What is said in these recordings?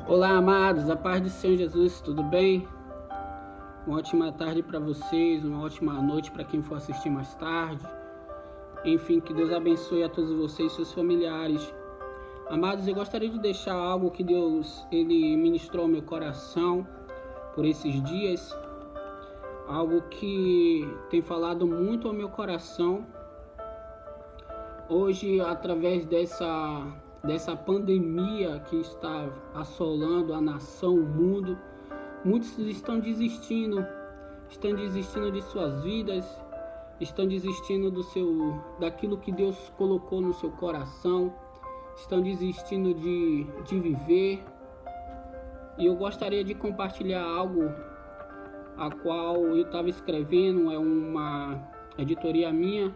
Olá, amados, a paz do Senhor Jesus, tudo bem? Uma ótima tarde para vocês, uma ótima noite para quem for assistir mais tarde. Enfim, que Deus abençoe a todos vocês e seus familiares. Amados, eu gostaria de deixar algo que Deus ele ministrou ao meu coração por esses dias. Algo que tem falado muito ao meu coração. Hoje, através dessa pandemia que está assolando a nação, o mundo, muitos estão desistindo de suas vidas, estão desistindo daquilo que Deus colocou no seu coração, estão desistindo de viver. E eu gostaria de compartilhar algo a qual eu estava escrevendo, é uma editoria minha,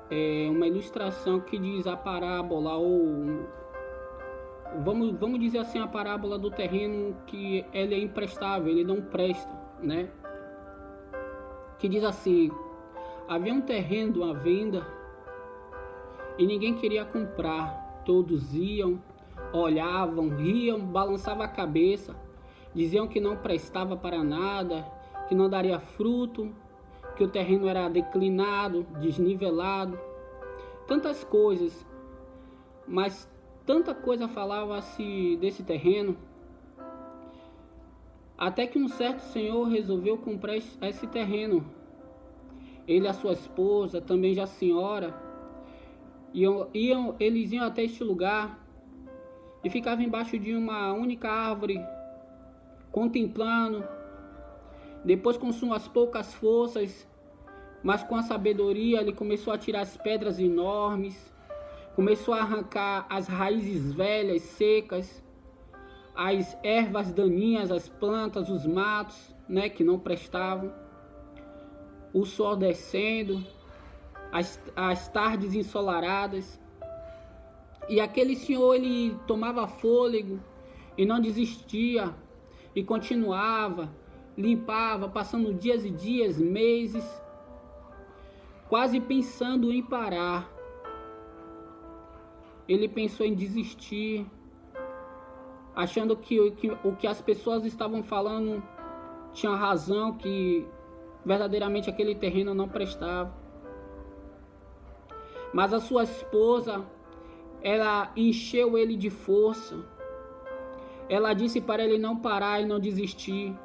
é uma ilustração que diz a parábola, ou vamos dizer assim, a parábola do terreno que ele é imprestável, ele não presta, né? Que diz assim: havia um terreno à venda e ninguém queria comprar. Todos iam, olhavam, riam, balançavam a cabeça, diziam que não prestava para nada, que não daria fruto, que o terreno era declinado, desnivelado, tantas coisas, mas tanta coisa falava-se desse terreno, até que um certo senhor resolveu comprar esse terreno. Ele e a sua esposa, também já senhora, eles iam até este lugar e ficavam embaixo de uma única árvore, contemplando. Depois, com suas poucas forças, mas com a sabedoria, ele começou a tirar as pedras enormes, começou a arrancar as raízes velhas, secas, as ervas daninhas, as plantas, os matos, né, que não prestavam. O sol descendo, as tardes ensolaradas. E aquele senhor, ele tomava fôlego e não desistia, e continuava, limpava, passando dias e dias, meses, quase pensando em parar. Ele pensou em desistir, achando que o que as pessoas estavam falando tinha razão, que verdadeiramente aquele terreno não prestava. Mas a sua esposa, ela encheu ele de força. Ela disse para ele não parar e não desistir.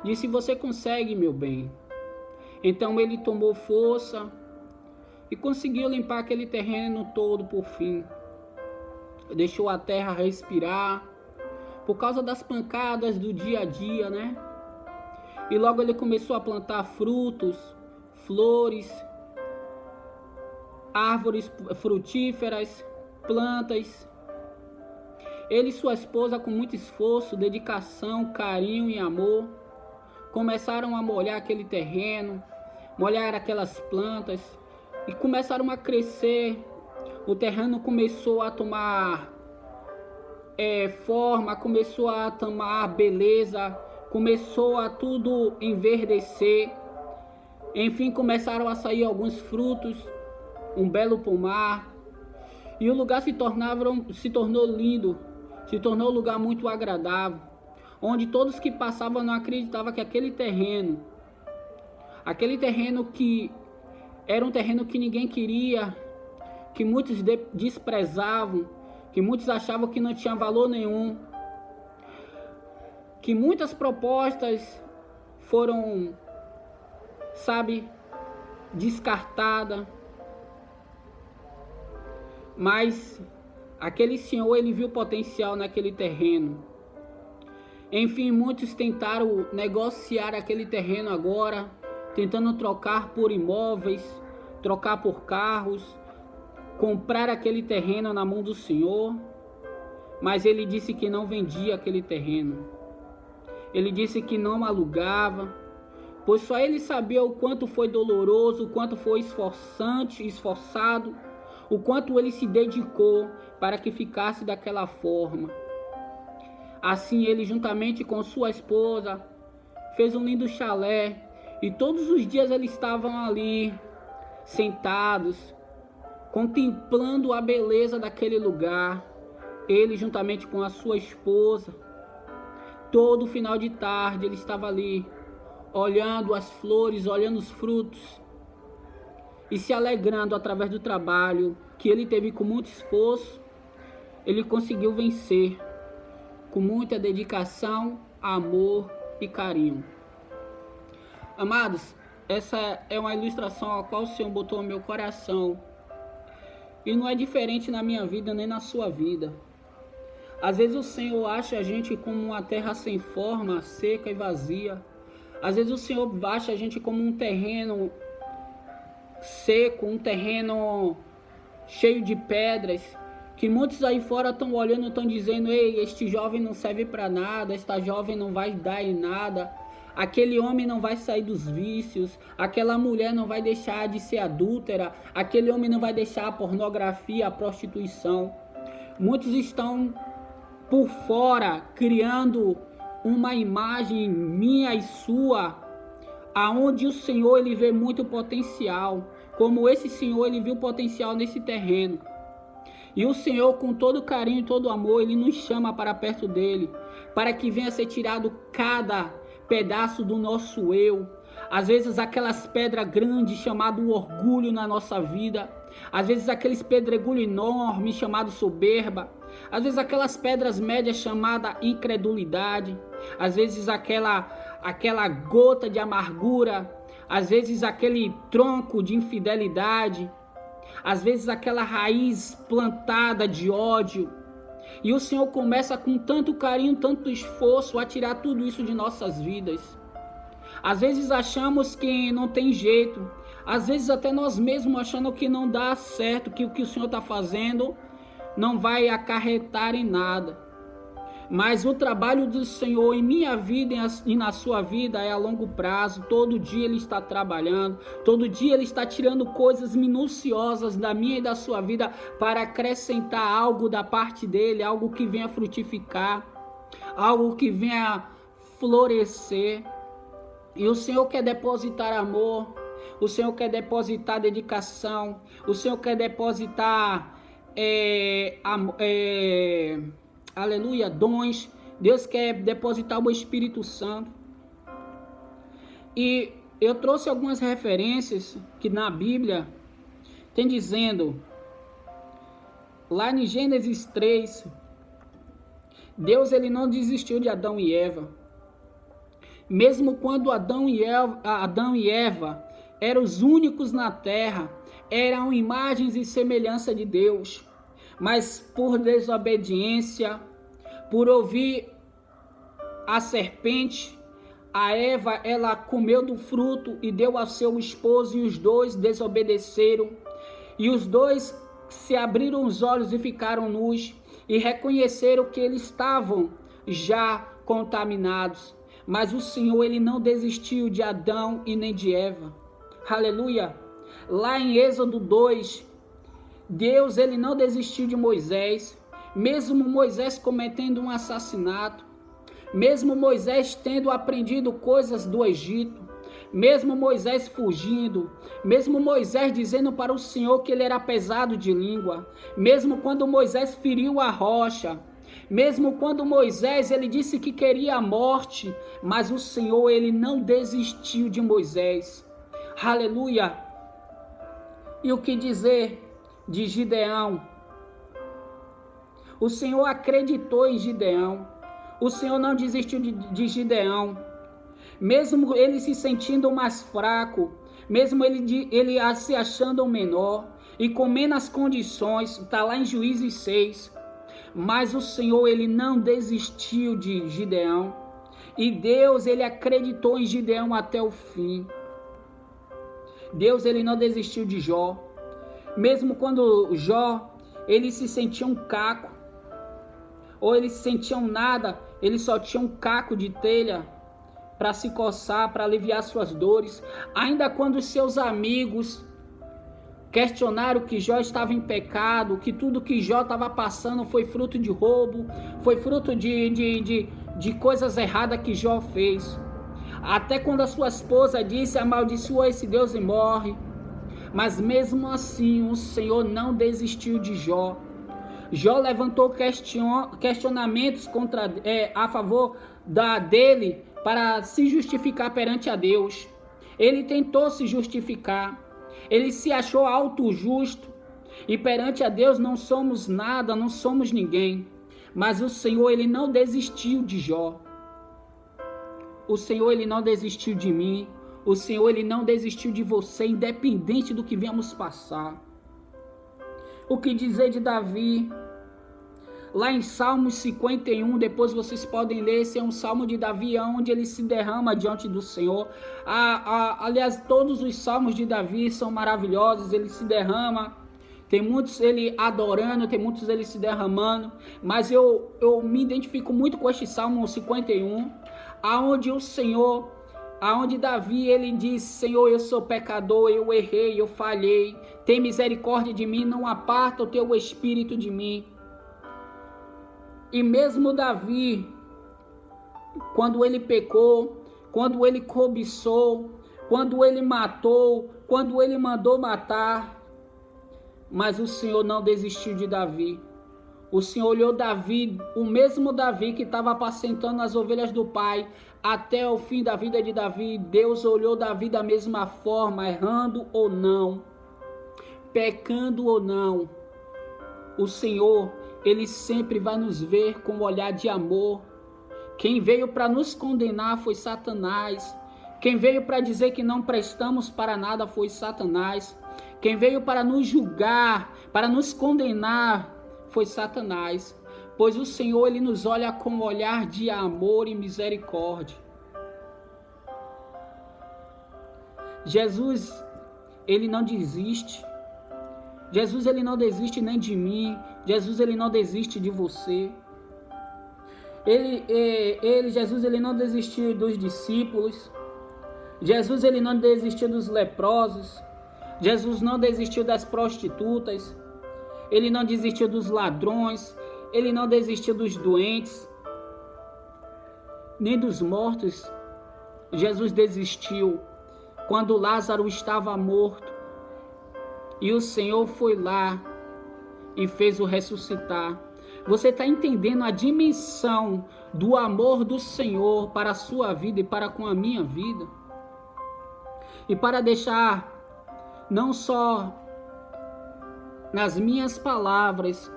Disse: você consegue, meu bem. Então ele tomou força e conseguiu limpar aquele terreno todo por fim. Deixou a terra respirar por causa das pancadas do dia a dia, né? E logo ele começou a plantar frutos, flores, árvores frutíferas, plantas. Ele e sua esposa, com muito esforço, dedicação, carinho e amor, começaram a molhar aquele terreno, molhar aquelas plantas e começaram a crescer. O terreno começou a tomar forma, começou a tomar beleza, começou a tudo enverdecer. Enfim, começaram a sair alguns frutos, um belo pomar, e o lugar se tornou lindo, se tornou um lugar muito agradável, onde todos que passavam não acreditavam que aquele terreno que era um terreno que ninguém queria, que muitos desprezavam, que muitos achavam que não tinha valor nenhum, que muitas propostas foram, descartadas. Mas aquele senhor, ele viu potencial naquele terreno. Enfim, muitos tentaram negociar aquele terreno agora, tentando trocar por imóveis, trocar por carros, comprar aquele terreno na mão do senhor. Mas ele disse que não vendia aquele terreno. Ele disse que não alugava, pois só ele sabia o quanto foi doloroso, o quanto foi esforçado, o quanto ele se dedicou para que ficasse daquela forma. Assim, ele, juntamente com sua esposa, fez um lindo chalé, e todos os dias eles estavam ali, sentados, contemplando a beleza daquele lugar, ele juntamente com a sua esposa, todo final de tarde ele estava ali, olhando as flores, olhando os frutos e se alegrando através do trabalho que ele teve com muito esforço. Ele conseguiu vencer com muita dedicação, amor e carinho. Amados, essa é uma ilustração a qual o Senhor botou no meu coração. E não é diferente na minha vida nem na sua vida. Às vezes o Senhor acha a gente como uma terra sem forma, seca e vazia. Às vezes o Senhor acha a gente como um terreno seco, um terreno cheio de pedras, que muitos aí fora estão olhando, estão dizendo: ei, este jovem não serve para nada, esta jovem não vai dar em nada, aquele homem não vai sair dos vícios, aquela mulher não vai deixar de ser adúltera, aquele homem não vai deixar a pornografia, a prostituição. Muitos estão por fora criando uma imagem minha e sua, aonde o Senhor ele vê muito potencial, como esse Senhor ele viu potencial nesse terreno. E o Senhor, com todo carinho e todo amor, ele nos chama para perto dele, para que venha ser tirado cada pedaço do nosso eu. Às vezes aquelas pedras grandes chamado orgulho na nossa vida, às vezes aqueles pedregulho enorme chamado soberba, às vezes aquelas pedras médias chamada incredulidade, às vezes aquela gota de amargura, às vezes aquele tronco de infidelidade, às vezes aquela raiz plantada de ódio. E o Senhor começa com tanto carinho, tanto esforço a tirar tudo isso de nossas vidas. Às vezes achamos que não tem jeito, às vezes até nós mesmos achando que não dá certo, que o que o Senhor está fazendo não vai acarretar em nada. Mas o trabalho do Senhor em minha vida e na sua vida é a longo prazo. Todo dia Ele está trabalhando, todo dia Ele está tirando coisas minuciosas da minha e da sua vida para acrescentar algo da parte dEle, algo que venha frutificar, algo que venha florescer. E o Senhor quer depositar amor, o Senhor quer depositar dedicação, o Senhor quer depositar aleluia, dons. Deus quer depositar o Espírito Santo. E eu trouxe algumas referências que na Bíblia tem dizendo, lá em Gênesis 3, Deus ele não desistiu de Adão e Eva. Mesmo quando Adão e Eva eram os únicos na terra, eram imagens e semelhança de Deus. Mas por desobediência, por ouvir a serpente, a Eva, ela comeu do fruto e deu ao seu esposo, e os dois desobedeceram. E os dois se abriram os olhos e ficaram nus, e reconheceram que eles estavam já contaminados. Mas o Senhor, ele não desistiu de Adão e nem de Eva. Aleluia! Lá em Êxodo 2, Deus ele não desistiu de Moisés, mesmo Moisés cometendo um assassinato, mesmo Moisés tendo aprendido coisas do Egito, mesmo Moisés fugindo, mesmo Moisés dizendo para o Senhor que ele era pesado de língua, mesmo quando Moisés feriu a rocha, mesmo quando Moisés ele disse que queria a morte, mas o Senhor ele não desistiu de Moisés. Aleluia! E o que dizer de Gideão? O Senhor acreditou em Gideão. O Senhor não desistiu de Gideão. Mesmo ele se sentindo mais fraco, mesmo ele se achando menor e com menos condições, está lá em Juízes 6. Mas o Senhor ele não desistiu de Gideão. E Deus ele acreditou em Gideão até o fim. Deus ele não desistiu de Jó. Mesmo quando Jó ele se sentia um caco, ou ele se sentia um nada, ele só tinha um caco de telha para se coçar, para aliviar suas dores. Ainda quando seus amigos questionaram que Jó estava em pecado, que tudo que Jó estava passando foi fruto de roubo, foi fruto de coisas erradas que Jó fez. Até quando a sua esposa disse: amaldiçoa esse Deus e morre. Mas mesmo assim o Senhor não desistiu de Jó. Jó levantou questionamentos a favor dele para se justificar perante a Deus. Ele tentou se justificar. Ele se achou auto-justo. E perante a Deus não somos nada, não somos ninguém. Mas o Senhor, Ele não desistiu de Jó. O Senhor, Ele não desistiu de mim. O Senhor, Ele não desistiu de você, independente do que viemos passar. O que dizer de Davi? Lá em Salmos 51, depois vocês podem ler, esse é um salmo de Davi, onde ele se derrama diante do Senhor. Aliás, todos os salmos de Davi são maravilhosos, ele se derrama. Tem muitos ele adorando, tem muitos ele se derramando. Mas eu me identifico muito com este Salmo 51, aonde o Senhor, aonde Davi ele diz: Senhor, eu sou pecador, eu errei, eu falhei. Tem misericórdia de mim, não aparta o teu espírito de mim. E mesmo Davi, quando ele pecou, quando ele cobiçou, quando ele matou, quando ele mandou matar, mas o Senhor não desistiu de Davi. O Senhor olhou Davi, o mesmo Davi que estava apacentando as ovelhas do pai, até o fim da vida de Davi. Deus olhou Davi da mesma forma, errando ou não, pecando ou não. O Senhor, Ele sempre vai nos ver com um olhar de amor. Quem veio para nos condenar foi Satanás. Quem veio para dizer que não prestamos para nada foi Satanás. Quem veio para nos julgar, para nos condenar, foi Satanás. Pois o Senhor, Ele nos olha com um olhar de amor e misericórdia. Jesus, Ele não desiste. Jesus, Ele não desiste nem de mim. Jesus, Ele não desiste de você. Jesus, Ele não desistiu dos discípulos. Jesus, Ele não desistiu dos leprosos. Jesus não desistiu das prostitutas. Ele não desistiu dos ladrões. Ele não desistiu dos doentes, nem dos mortos. Jesus desistiu quando Lázaro estava morto. E o Senhor foi lá e fez o ressuscitar. Você está entendendo a dimensão do amor do Senhor para a sua vida e para com a minha vida? E para deixar não só nas minhas palavras,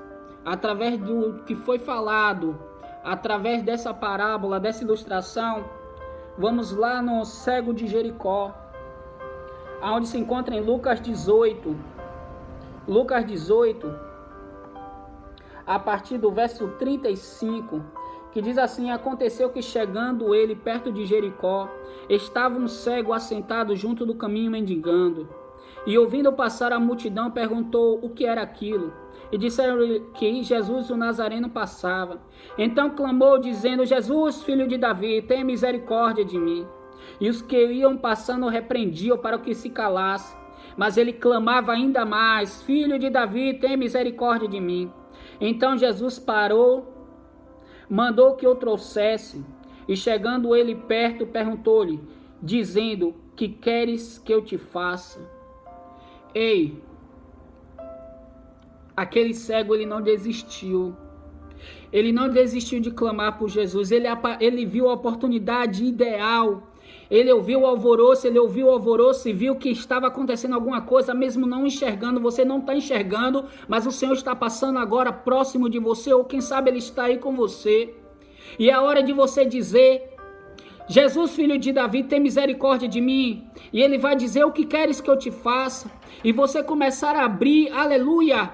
através do que foi falado, através dessa parábola, dessa ilustração, vamos lá no cego de Jericó, onde se encontra em Lucas 18. Lucas 18, a partir do verso 35, que diz assim: aconteceu que chegando ele perto de Jericó, estava um cego assentado junto do caminho mendigando. E ouvindo passar a multidão, perguntou o que era aquilo. E disseram que Jesus o Nazareno passava. Então clamou, dizendo: Jesus, filho de Davi, tenha misericórdia de mim. E os que iam passando repreendiam para que se calasse. Mas ele clamava ainda mais: Filho de Davi, tenha misericórdia de mim. Então Jesus parou, mandou que o trouxesse. E chegando ele perto, perguntou-lhe, dizendo: que queres que eu te faça? Ei, aquele cego, ele não desistiu. Ele não desistiu de clamar por Jesus. Ele viu a oportunidade ideal. Ele ouviu o alvoroço e viu que estava acontecendo alguma coisa, mesmo não enxergando. Você não está enxergando, mas o Senhor está passando agora próximo de você, ou quem sabe Ele está aí com você. E é hora de você dizer: Jesus, filho de Davi, tem misericórdia de mim. E Ele vai dizer: o que queres que eu te faça? E você começar a abrir, aleluia,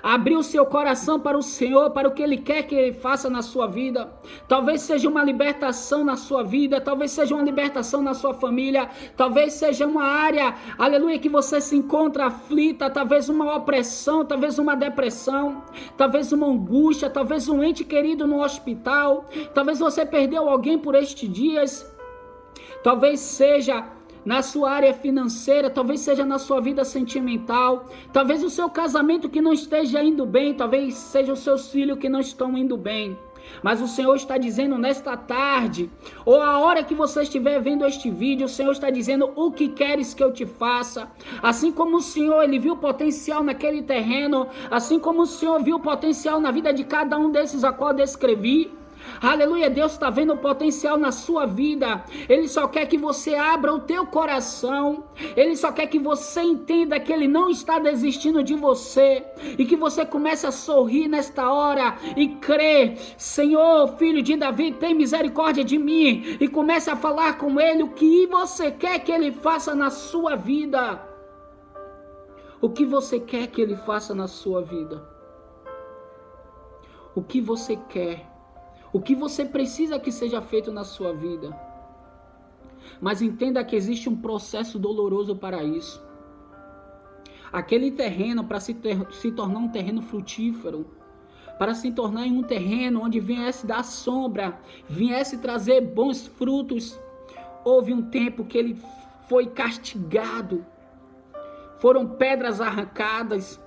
abrir o seu coração para o Senhor, para o que Ele quer que Ele faça na sua vida. Talvez seja uma libertação na sua vida, talvez seja uma libertação na sua família, talvez seja uma área, aleluia, que você se encontra aflita, talvez uma opressão, talvez uma depressão, talvez uma angústia, talvez um ente querido no hospital, talvez você perdeu alguém por estes dias, talvez seja na sua área financeira, talvez seja na sua vida sentimental, talvez o seu casamento que não esteja indo bem, talvez seja os seus filhos que não estão indo bem. Mas o Senhor está dizendo nesta tarde, ou a hora que você estiver vendo este vídeo, o Senhor está dizendo: o que queres que eu te faça? Assim como o Senhor, Ele viu potencial naquele terreno, assim como o Senhor viu potencial na vida de cada um desses a qual eu descrevi. Aleluia, Deus está vendo o potencial na sua vida. Ele só quer que você abra o teu coração. Ele só quer que você entenda que Ele não está desistindo de você, e que você comece a sorrir nesta hora e crer: Senhor, filho de Davi, tem misericórdia de mim. E comece a falar com Ele o que você quer que Ele faça na sua vida. O que você quer que Ele faça na sua vida? O que você quer? O que você precisa que seja feito na sua vida? Mas entenda que existe um processo doloroso para isso. Aquele terreno, para se tornar um terreno frutífero, para se tornar um terreno onde viesse dar sombra, viesse trazer bons frutos, houve um tempo que ele foi castigado. Foram pedras arrancadas,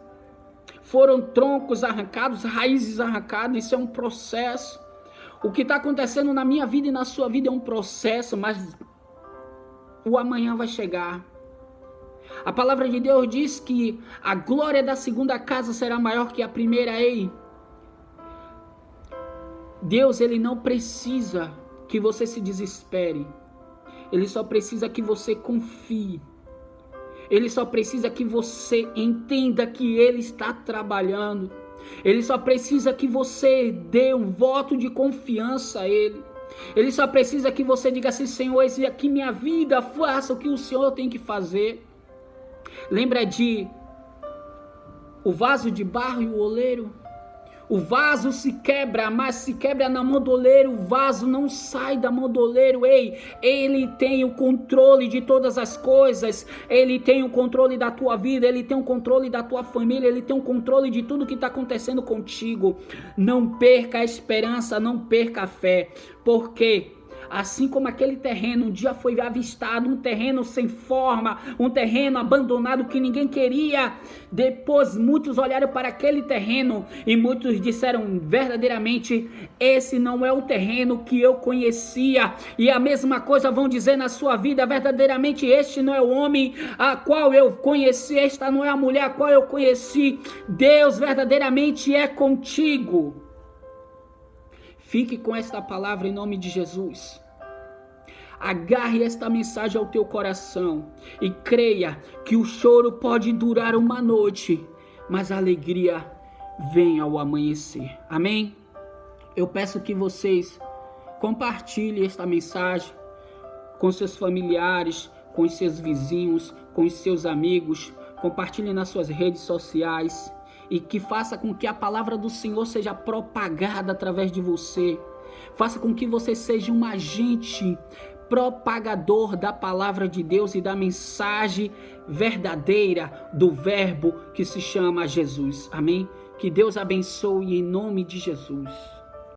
foram troncos arrancados, raízes arrancadas. Isso é um processo. O que está acontecendo na minha vida e na sua vida é um processo, mas o amanhã vai chegar. A palavra de Deus diz que a glória da segunda casa será maior que a primeira. Ei, Deus, Ele não precisa que você se desespere. Ele só precisa que você confie. Ele só precisa que você entenda que Ele está trabalhando. Ele só precisa que você dê um voto de confiança a Ele. Ele só precisa que você diga assim: Senhor, esse aqui minha vida, faça o que o Senhor tem que fazer. Lembra de o vaso de barro e o oleiro? O vaso se quebra, mas se quebra na mão do oleiro, o vaso não sai da mão do oleiro. Ei, Ele tem o controle de todas as coisas. Ele tem o controle da tua vida, Ele tem o controle da tua família, Ele tem o controle de tudo que está acontecendo contigo. Não perca a esperança, não perca a fé, porque assim como aquele terreno um dia foi avistado, um terreno sem forma, um terreno abandonado que ninguém queria, depois muitos olharam para aquele terreno e muitos disseram: verdadeiramente esse não é o terreno que eu conhecia. E a mesma coisa vão dizer na sua vida: verdadeiramente este não é o homem a qual eu conheci, esta não é a mulher a qual eu conheci. Deus verdadeiramente é contigo. Fique com esta palavra em nome de Jesus. Agarre esta mensagem ao teu coração e creia que o choro pode durar uma noite, mas a alegria vem ao amanhecer. Amém? Eu peço que vocês compartilhem esta mensagem com seus familiares, com os seus vizinhos, com os seus amigos. Compartilhem nas suas redes sociais. E que faça com que a palavra do Senhor seja propagada através de você. Faça com que você seja um agente propagador da palavra de Deus e da mensagem verdadeira do verbo que se chama Jesus. Amém? Que Deus abençoe em nome de Jesus.